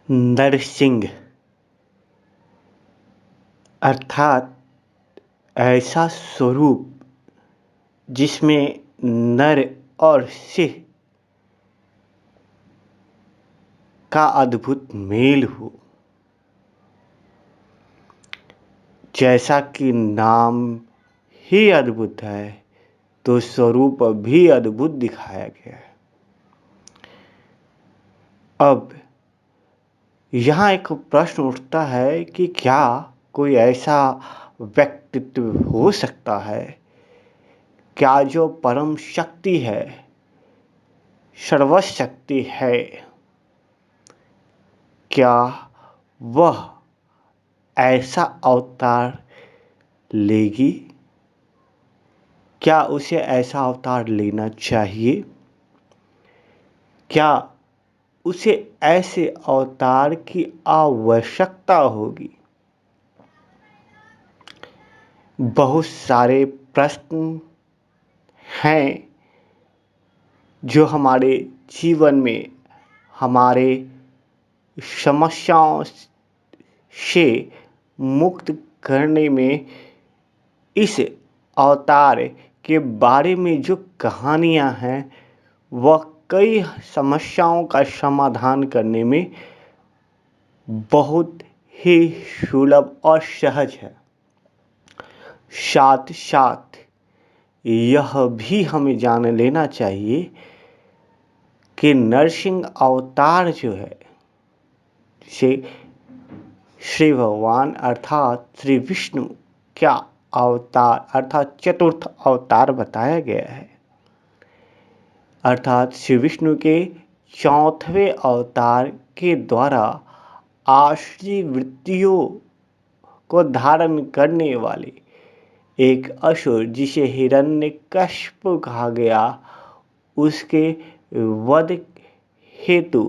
नरसिंह अर्थात ऐसा स्वरूप जिसमें नर और सिंह का अद्भुत मेल हो। जैसा कि नाम ही अद्भुत है तो स्वरूप भी अद्भुत दिखाया गया है। अब यहाँ एक प्रश्न उठता है कि क्या कोई ऐसा व्यक्तित्व हो सकता है, क्या जो परम शक्ति है, सर्वशक्ति है, क्या वह ऐसा अवतार लेगी? क्या उसे ऐसा अवतार लेना चाहिए? क्या उसे ऐसे अवतार की आवश्यकता होगी? बहुत सारे प्रश्न हैं जो हमारे जीवन में हमारे समस्याओं से मुक्त करने में इस अवतार के बारे में जो कहानियाँ हैं वह कई समस्याओं का समाधान करने में बहुत ही सुलभ और सहज है। साथ साथ यह भी हमें जान लेना चाहिए कि नरसिंह अवतार जो है से श्री भगवान अर्थात श्री विष्णु क्या अवतार अर्थात चतुर्थ अवतार बताया गया है। अर्थात श्री विष्णु के चौथवें अवतार के द्वारा आसुरी वृत्तियों को धारण करने वाले एक असुर जिसे हिरण्यकश्यप कहा गया, उसके वध हेतु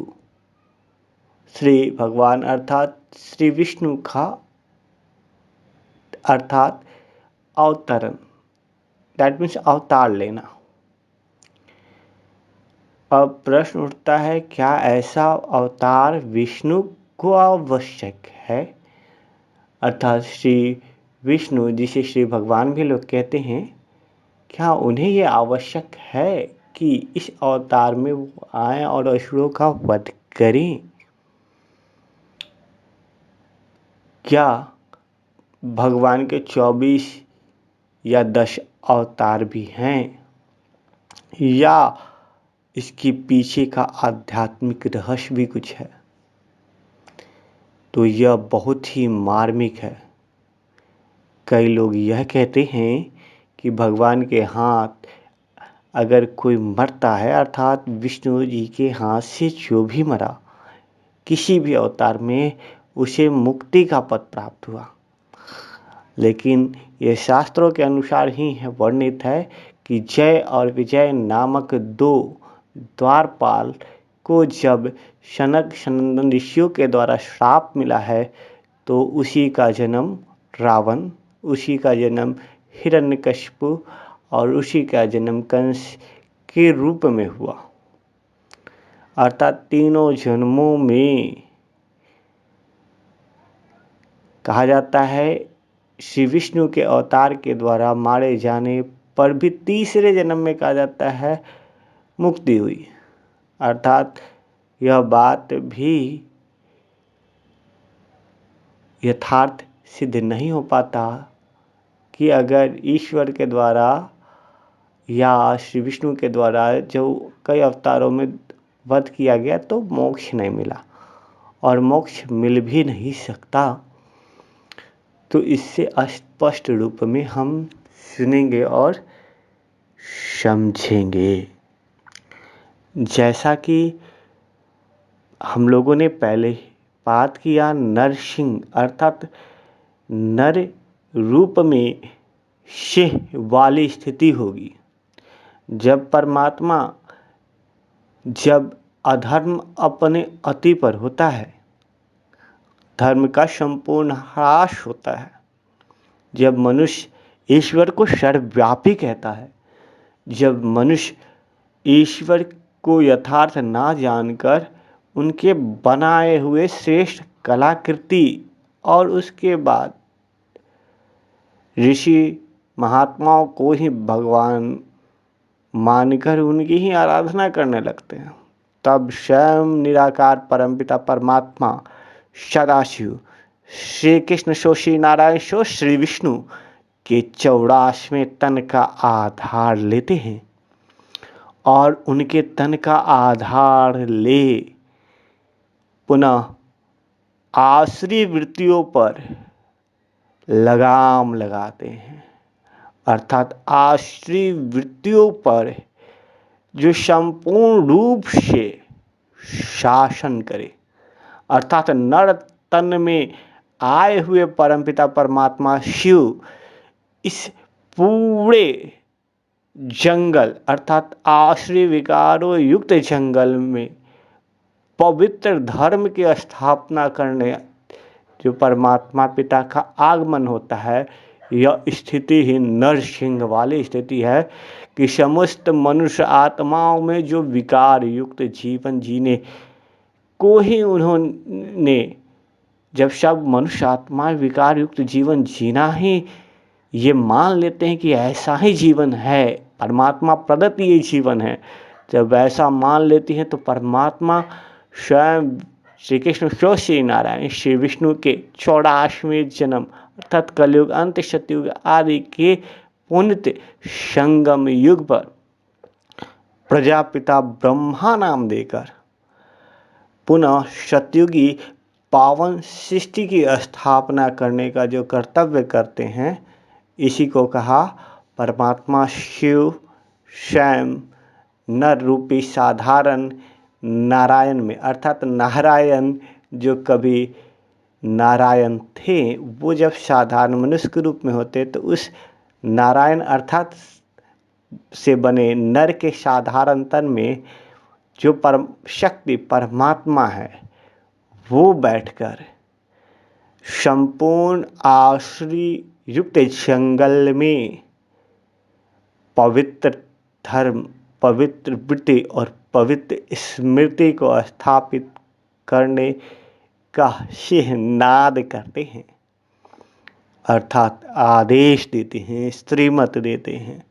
श्री भगवान अर्थात श्री विष्णु का अर्थात अवतरण, दैट मीन्स अवतार लेना। अब प्रश्न उठता है, क्या ऐसा अवतार विष्णु को आवश्यक है? अर्थात श्री विष्णु जिसे श्री भगवान भी लोग कहते हैं, क्या उन्हें यह आवश्यक है कि इस अवतार में वो आए और असुरों का वध करें? क्या भगवान के 24 या 10 अवतार भी हैं, या इसके पीछे का आध्यात्मिक रहस्य भी कुछ है? तो यह बहुत ही मार्मिक है। कई लोग यह कहते हैं कि भगवान के हाथ अगर कोई मरता है, अर्थात विष्णु जी के हाथ से जो भी मरा किसी भी अवतार में, उसे मुक्ति का पद प्राप्त हुआ। लेकिन यह शास्त्रों के अनुसार ही वर्णित है कि जय और विजय नामक 2 द्वारपाल को जब सनक सनंदन ऋषियों के द्वारा श्राप मिला है तो उसी का जन्म रावण, उसी का जन्म हिरण्यकशिपु और उसी का जन्म कंस के रूप में हुआ। अर्थात तीनों जन्मों में कहा जाता है श्री विष्णु के अवतार के द्वारा मारे जाने पर भी तीसरे जन्म में कहा जाता है मुक्ति हुई। अर्थात यह बात भी यथार्थ सिद्ध नहीं हो पाता कि अगर ईश्वर के द्वारा या श्री विष्णु के द्वारा जो कई अवतारों में वध किया गया तो मोक्ष नहीं मिला, और मोक्ष मिल भी नहीं सकता। तो इससे स्पष्ट रूप में हम सुनेंगे और समझेंगे। जैसा कि हम लोगों ने पहले बात किया, नरसिंह अर्थात नर रूप में सिंह वाली स्थिति होगी। जब परमात्मा जब अधर्म अपने अति पर होता है, धर्म का संपूर्ण ह्रास होता है, जब मनुष्य ईश्वर को सर्वव्यापी कहता है, जब मनुष्य ईश्वर को यथार्थ ना जानकर उनके बनाए हुए श्रेष्ठ कलाकृति और उसके बाद ऋषि महात्माओं को ही भगवान मानकर उनकी ही आराधना करने लगते हैं। तब स्वयं निराकार परमपिता परमात्मा सदाशिव श्री कृष्ण सो श्री नारायण सो श्री विष्णु के 84वें तन का आधार लेते हैं और उनके तन का आधार ले पुनः आश्री वृत्तियों पर लगाम लगाते हैं, अर्थात आश्री वृत्तियों पर जो संपूर्ण रूप से शासन करे, अर्थात नर तन में आए हुए परमपिता परमात्मा शिव इस पूरे जंगल अर्थात आश्री विकारों युक्त जंगल में पवित्र धर्म की स्थापना करने जो परमात्मा पिता का आगमन होता है, यह स्थिति ही नरसिंह वाली स्थिति है कि समस्त मनुष्य आत्माओं में जो विकार युक्त जीवन जीने को ही उन्होंने, जब सब मनुष्य आत्माएं विकार युक्त जीवन जीना ही ये मान लेते हैं कि ऐसा ही जीवन है, परमात्मा प्रदत्त ये जीवन है, जब ऐसा मान लेती हैं तो परमात्मा स्वयं श्री कृष्ण सो श्री नारायण श्री विष्णु के 84वें जन्म अर्थात कलयुग अंत सतयुग आदि के पुण्य संगम युग पर प्रजापिता ब्रह्मा नाम देकर पुनः सतयुगी पावन सृष्टि की स्थापना करने का जो कर्तव्य करते हैं, इसी को कहा परमात्मा शिव स्वयं नर रूपी साधारण नारायण में, अर्थात नारायण जो कभी नारायण थे वो जब साधारण मनुष्य के रूप में होते तो उस नारायण अर्थात से बने नर के साधारण तन में जो परम शक्ति परमात्मा है वो बैठकर संपूर्ण आश्री युक्त जंगल में पवित्र धर्म, पवित्र वृत्ति और पवित्र स्मृति को स्थापित करने का सिहनाद करते हैं, अर्थात आदेश देते हैं, श्रीमत देते हैं।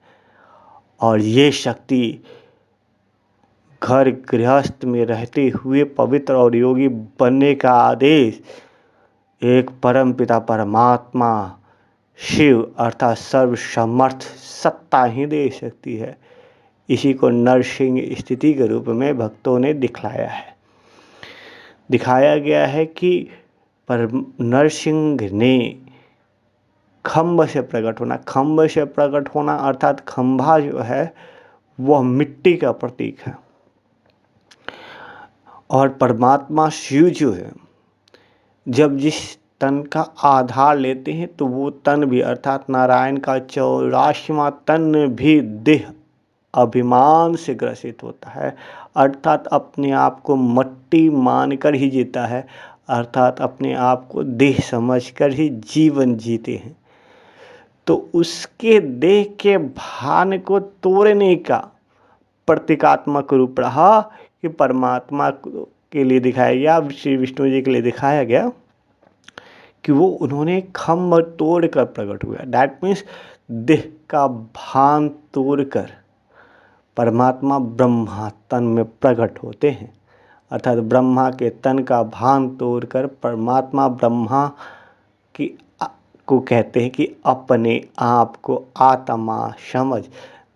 और ये शक्ति घर गृहस्थ में रहते हुए पवित्र और योगी बनने का आदेश एक परम पिता परमात्मा शिव अर्थात सर्वसमर्थ सत्ता ही दे सकती है। इसी को नरसिंह स्थिति के रूप में भक्तों ने दिखाया गया है कि पर नरसिंह ने खम्भ से प्रकट होना अर्थात खंभा जो है वह मिट्टी का प्रतीक है और परमात्मा शिव जो है जब जिस तन का आधार लेते हैं तो वो तन भी अर्थात नारायण का 84वां तन भी देह अभिमान से ग्रसित होता है, अर्थात अपने आप को मट्टी मानकर ही जीता है, अर्थात अपने आप को देह समझकर ही जीवन जीते हैं। तो उसके देह के भान को तोड़ने का प्रतीकात्मक रूप रहा कि परमात्मा के लिए दिखाया गया, श्री विष्णु जी के लिए दिखाया गया कि वो उन्होंने खम्भ तोड़कर प्रकट हुआ। दैट मीन्स देह का भान तोड़कर परमात्मा ब्रह्मा तन में प्रकट होते हैं, अर्थात ब्रह्मा के तन का भान तोड़कर परमात्मा ब्रह्मा की को कहते हैं कि अपने आप को आत्मा समझ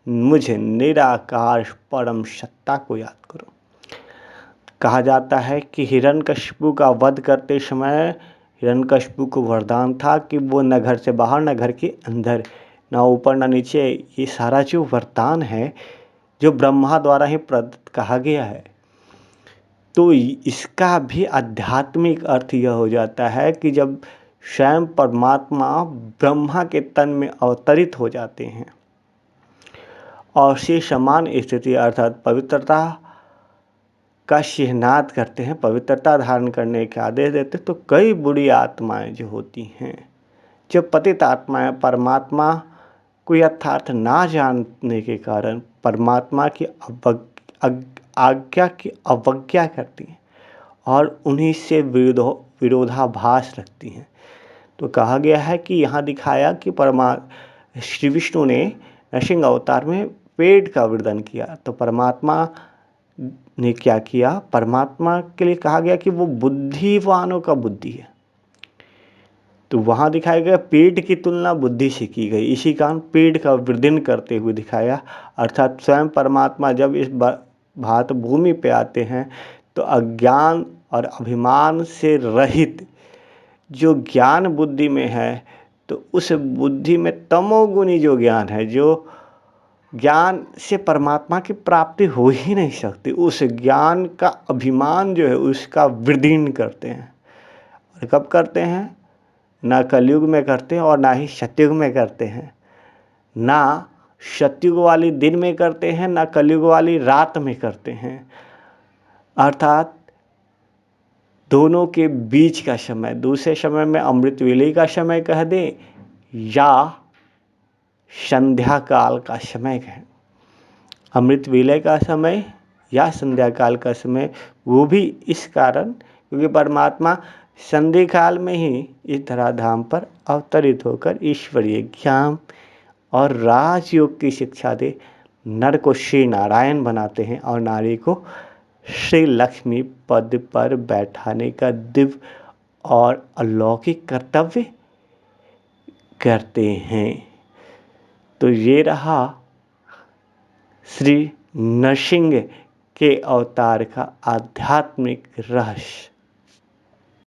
मुझे निराकार परम सत्ता को याद करो। कहा जाता है कि हिरण्यकशिपु का वध करते समय हिरण्यकशिपु को वरदान था कि वो न घर से बाहर न घर के अंदर, न ऊपर न नीचे। ये सारा जो वरदान है जो ब्रह्मा द्वारा ही प्रदत्त कहा गया है, तो इसका भी आध्यात्मिक अर्थ यह हो जाता है कि जब स्वयं परमात्मा ब्रह्मा के तन में अवतरित हो जाते हैं और से समान स्थिति अर्थात पवित्रता का सिहनाद करते हैं, पवित्रता धारण करने के आदेश देते, तो कई बुरी आत्माएं जो होती हैं, जो पतित आत्माएं परमात्मा को यथार्थ ना जानने के कारण परमात्मा की आज्ञा की अवज्ञा करती हैं, और उन्हीं से विरोधाभास रखती हैं। तो कहा गया है कि यहाँ दिखाया कि श्री विष्णु ने नरसिंह अवतार में पेड़ का वृद्धन किया, तो परमात्मा ने क्या किया, परमात्मा के लिए कहा गया कि वो बुद्धिवानों का बुद्धि है। तो वहाँ दिखाया गया पेड़ की तुलना बुद्धि से की गई, इसी कारण पेड़ का वृद्धन करते हुए दिखाया। अर्थात स्वयं परमात्मा जब इस भात भूमि पे आते हैं तो अज्ञान और अभिमान से रहित जो ज्ञान बुद्धि में है, तो उस बुद्धि में तमोगुणी जो ज्ञान है, जो ज्ञान से परमात्मा की प्राप्ति हो ही नहीं सकती, उस ज्ञान का अभिमान जो है उसका वृद्धि करते हैं। और कब करते हैं? ना कलयुग में करते हैं और ना ही सतयुग में करते हैं। ना सतयुग वाली दिन में करते हैं, ना कलयुग वाली रात में करते हैं। अर्थात दोनों के बीच का समय, दूसरे समय में अमृत वेले का समय कह दें या संध्या काल का समय कहें। अमृत वेले का समय या संध्या काल का समय, वो भी इस कारण क्योंकि परमात्मा संध्या काल में ही इस धराधाम पर अवतरित होकर ईश्वरीय ज्ञान और राजयोग की शिक्षा दे नर को श्री नारायण बनाते हैं और नारी को श्री लक्ष्मी पद पर बैठाने का दिव्य और अलौकिक कर्तव्य करते हैं। तो ये रहा श्री नरसिंह के अवतार का आध्यात्मिक रहस्य।